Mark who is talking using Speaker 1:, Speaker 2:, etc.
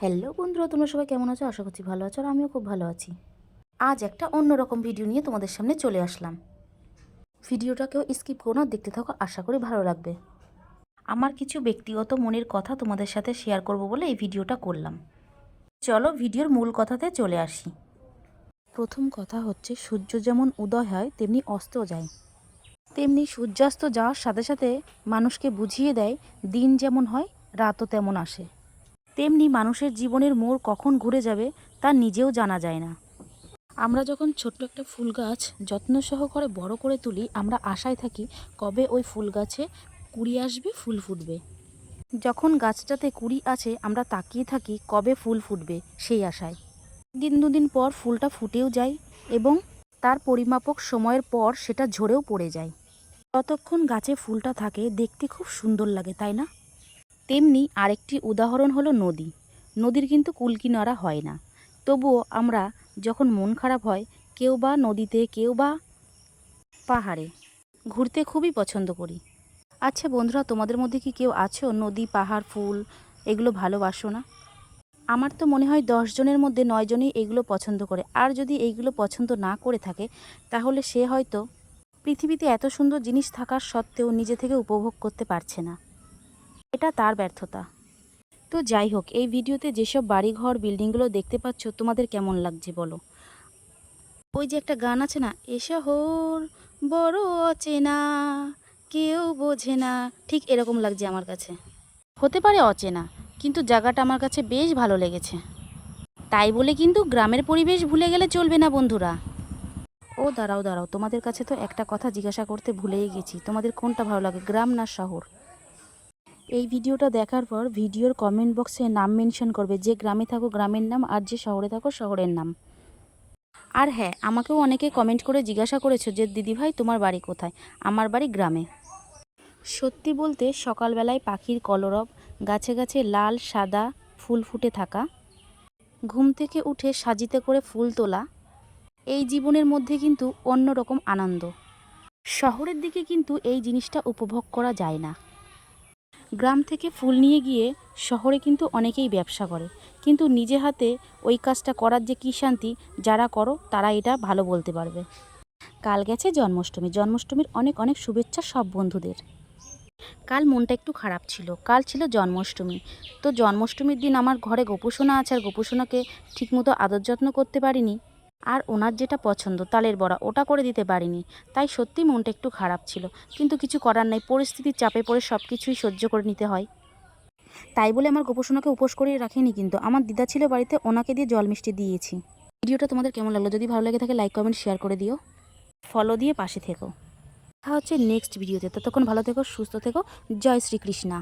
Speaker 1: Hello বন্ধুরা, তোমরা সবাই কেমন আছো? আশা করছি ভালো আছো, আর আমিও খুব ভালো আছি। আজ একটা অন্যরকম ভিডিও নিয়ে তোমাদের সামনে চলে আসলাম। ভিডিওটা কেউ স্কিপ করো না, দেখতে থাকো, আশা করি ভালো লাগবে। আমার কিছু ব্যক্তিগত মনের কথা তোমাদের সাথে শেয়ার করব বলে এই ভিডিওটা করলাম। চলো ভিডিওর মূল কথাতে চলে আসি। প্রথম কথা হচ্ছে, সূর্য যেমন উদয় হয় তেমনি অস্ত যায়, তেমনি সূর্যাস্ত যাওয়ার সাথে সাথে মানুষকে বুঝিয়ে দেয় দিন যেমন হয় রাতও তেমন আসে। তেমনি মানুষের জীবনের মোড় কখন ঘুরে যাবে তা নিজেও জানা যায় না। আমরা যখন ছোট্ট একটা ফুল গাছ যত্ন সহকারে বড় করে তুলি, আমরা আশায় থাকি কবে ওই ফুল গাছে কুড়ি আসবে, ফুল ফুটবে। যখন গাছটাতে কুড়ি আছে, আমরা তাকিয়ে থাকি কবে ফুল ফুটবে সেই আশায়। দিন দুদিন পর ফুলটা ফুটেও যায় এবং তার পরিমাপক সময়ের পর সেটা ঝরেও পড়ে যায়। ততক্ষণ গাছে ফুলটা থাকে, দেখতে খুব সুন্দর লাগে, তাই না? তেমনি আরেকটি উদাহরণ হলো নদী। নদীর কিন্তু কুলকিনারা হয় না, তবুও আমরা যখন মন খারাপ হয়, কেউ বা নদীতে, কেউ বা পাহাড়ে ঘুরতে খুবই পছন্দ করি। আচ্ছা বন্ধুরা, তোমাদের মধ্যে কি কেউ আছো নদী, পাহাড়, ফুল এগুলো ভালোবাসো না? আমার তো মনে হয় 10 জনের মধ্যে 9 জনই এগুলো পছন্দ করে। আর যদি এইগুলো পছন্দ না করে থাকে, তাহলে সে হয়তো পৃথিবীতে এত সুন্দর জিনিস থাকার সত্ত্বেও নিজে থেকে উপভোগ করতে পারছে না। এটা তার ব্যর্থতা। তো যাই হোক, এই ভিডিওতে যেসব বাড়িঘর বিল্ডিংগুলো দেখতে পাচ্ছ, তোমাদের কেমন লাগছে বলো? ওই যে একটা গান আছে না, এ শহর বড় অচেনা, কেউ বোঝে না, ঠিক এরকম লাগছে আমার কাছে। হতে পারে অচেনা, কিন্তু জায়গাটা আমার কাছে বেশ ভালো লেগেছে। তাই বলে কিন্তু গ্রামের পরিবেশ ভুলে গেলে চলবে না বন্ধুরা। ও দাঁড়াও দাঁড়াও, তোমাদের কাছে তো একটা কথা জিজ্ঞাসা করতে ভুলেই গেছি, তোমাদের কোনটা ভালো লাগে, গ্রাম না শহর? এই ভিডিওটা দেখার পর ভিডিওর কমেন্ট বক্সে নাম মেনশন করবে, যে গ্রামে থাকো গ্রামের নাম, আর যে শহরে থাকো শহরের নাম। আর হ্যাঁ, আমাকেও অনেকে কমেন্ট করে জিজ্ঞাসা করেছো যে দিদিভাই তোমার বাড়ি কোথায়? আমার বাড়ি গ্রামে। সত্যি বলতে, সকালবেলায় পাখির কলরব, গাছে গাছে লাল সাদা ফুল ফুটে থাকা, ঘুম থেকে উঠে সাজিতে করে ফুল তোলা, এই জীবনের মধ্যে কিন্তু অন্যরকম আনন্দ। শহরের দিকে কিন্তু এই জিনিসটা উপভোগ করা যায় না। গ্রাম থেকে ফুল নিয়ে গিয়ে শহরে কিন্তু অনেকেই ব্যবসা করে, কিন্তু নিজে হাতে ওই কাজটা করার যে কী শান্তি, যারা করো তারা এটা ভালো বলতে পারবে। কাল গেছে জন্মাষ্টমী, জন্মাষ্টমীর অনেক অনেক শুভেচ্ছা সব বন্ধুদের। কাল মনটা একটু খারাপ ছিল, কাল ছিল জন্মাষ্টমী। তো জন্মাষ্টমীর দিন আমার ঘরে গোপুসোনা আছে, আর গোপুসোনাকে ঠিকমতো আদর যত্ন করতে পারিনি। আর ওনার যেটা পছন্দ তালের বড়া, ওটা করে দিতে পারিনি। তাই সত্যি মনটা একটু খারাপ ছিল, কিন্তু কিছু করার নাই, পরিস্থিতির চাপে পড়ে সব কিছুই সহ্য করে নিতে হয়। তাই বলে আমার গোপুসোনাকে উপোস করিয়ে রাখিনি, কিন্তু আমার দিদা ছিল বাড়িতে, ওনাকে দিয়ে জল মিষ্টি দিয়েছি। ভিডিওটা তোমাদের কেমন লাগলো? যদি ভালো লাগে থাকে লাইক কমেন্ট শেয়ার করে দিও, ফলো দিয়ে পাশে থেকো। দেখা হচ্ছে নেক্সট ভিডিওতে। ততক্ষণ ভালো থেকো, সুস্থ থেকো। জয় শ্রীকৃষ্ণা।